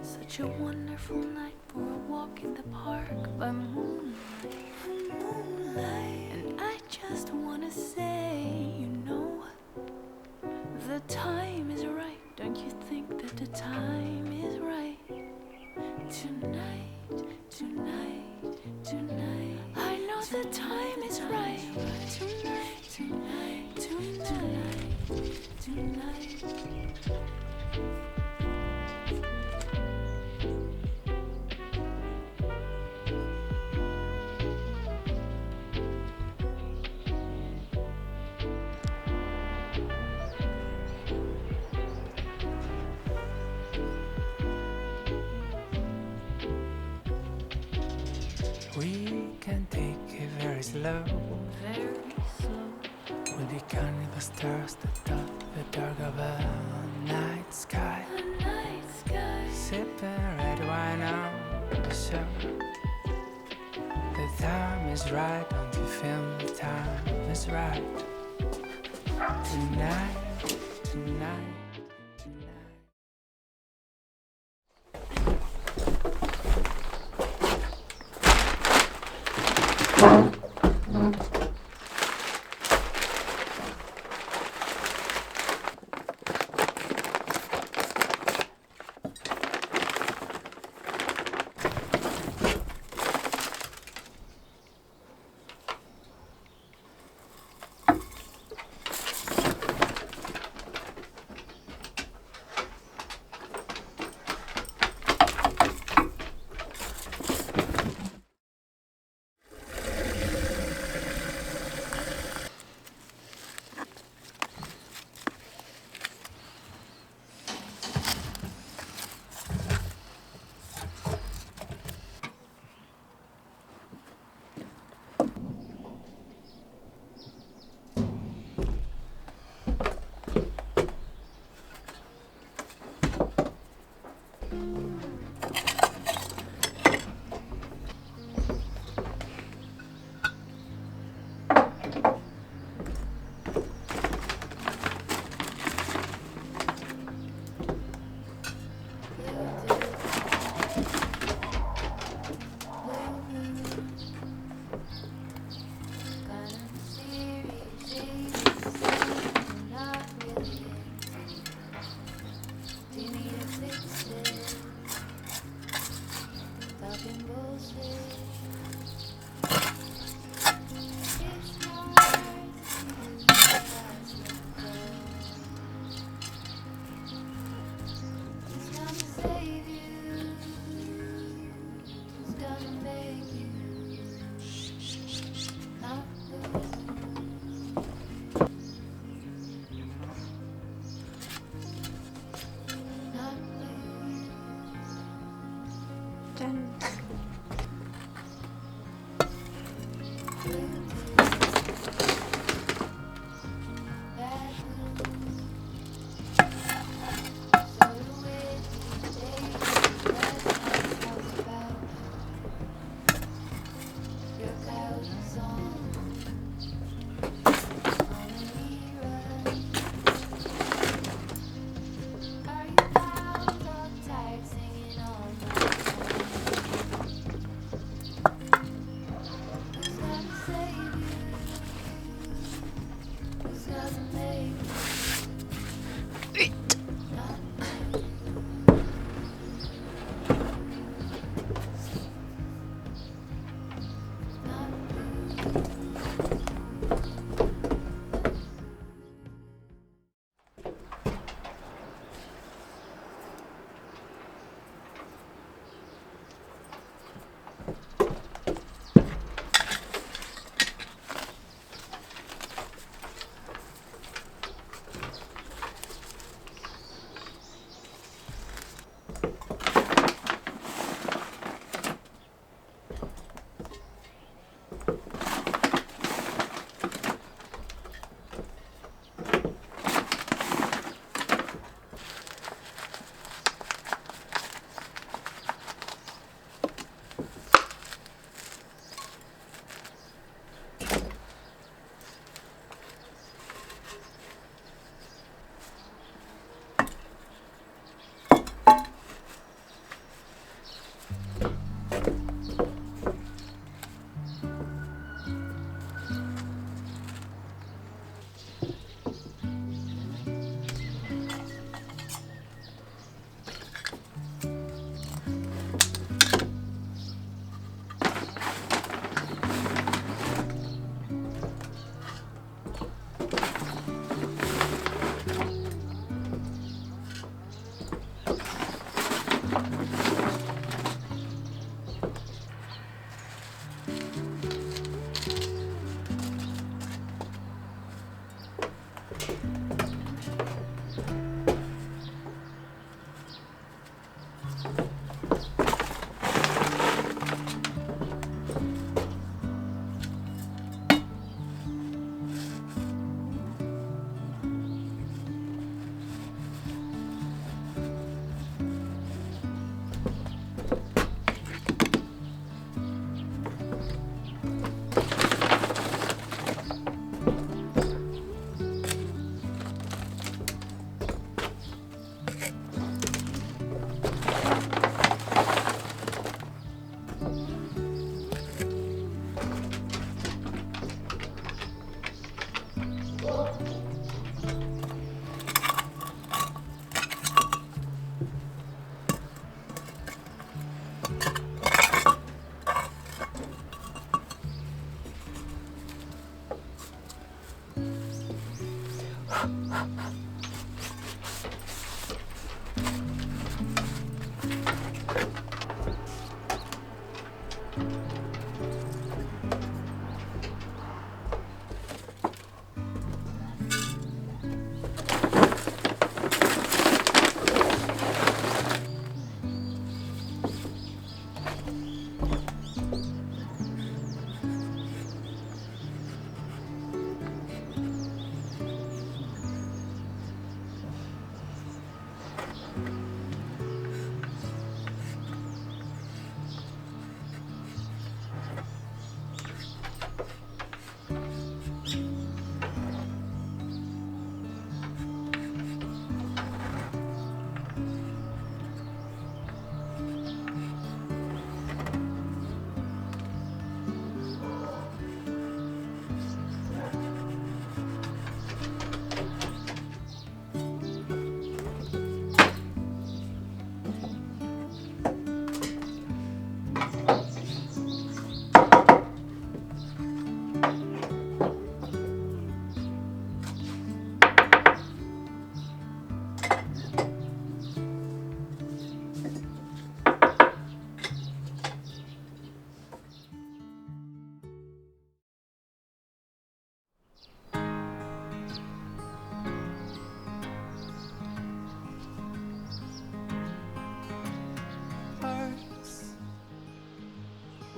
Such a wonderful night for a walk in the park by moonlight. And I just wanna say, you know, the time is right. Don't you think that the time is right? Tonight, tonight, tonight. I know the time is right. Tonight, tonight, tonight, tonight. We can take it very slow. Very slow. We'll be counting the stars that dot the dark of a night sky. A night sky. Sipping red wine on the shore. The time is right, don't you feel the time is right? Tonight, tonight.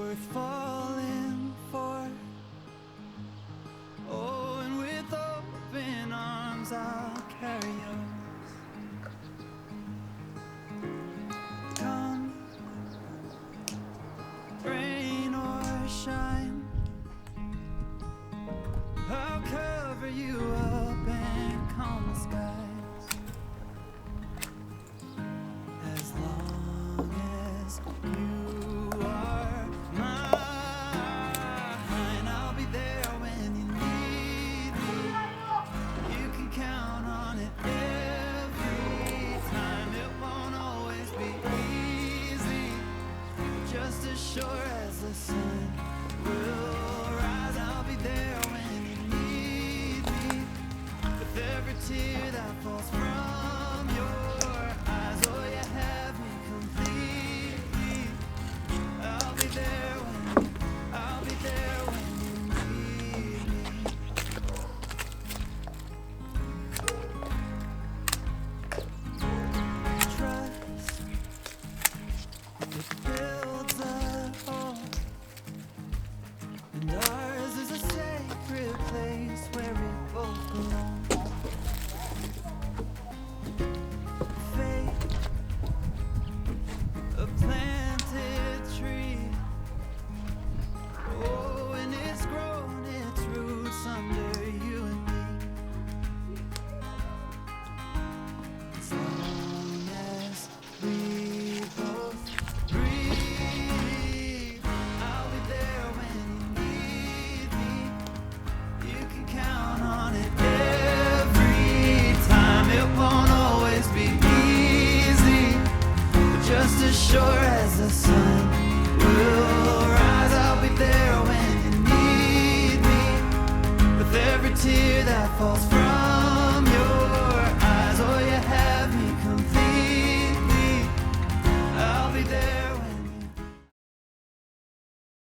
worth falling for. Oh, and with open arms I'll carry yours. Come, rain or shine, I'll cover you up and calm the skies. As long as you are mine, I'll be there when you need me. falls from your eyes. Oh, you have me completely. I'll be there when you need me. Trust, it builds a home, and ours is a sacred place where we both belong. Faith, a planted tree. Oh, and it's grown its roots under you and me. As long as we both breathe, I'll be there when you need me. You can count on it every time. It won't always be easy, but just as sure as the sun will rise, I'll be there when you need me. With every tear that falls from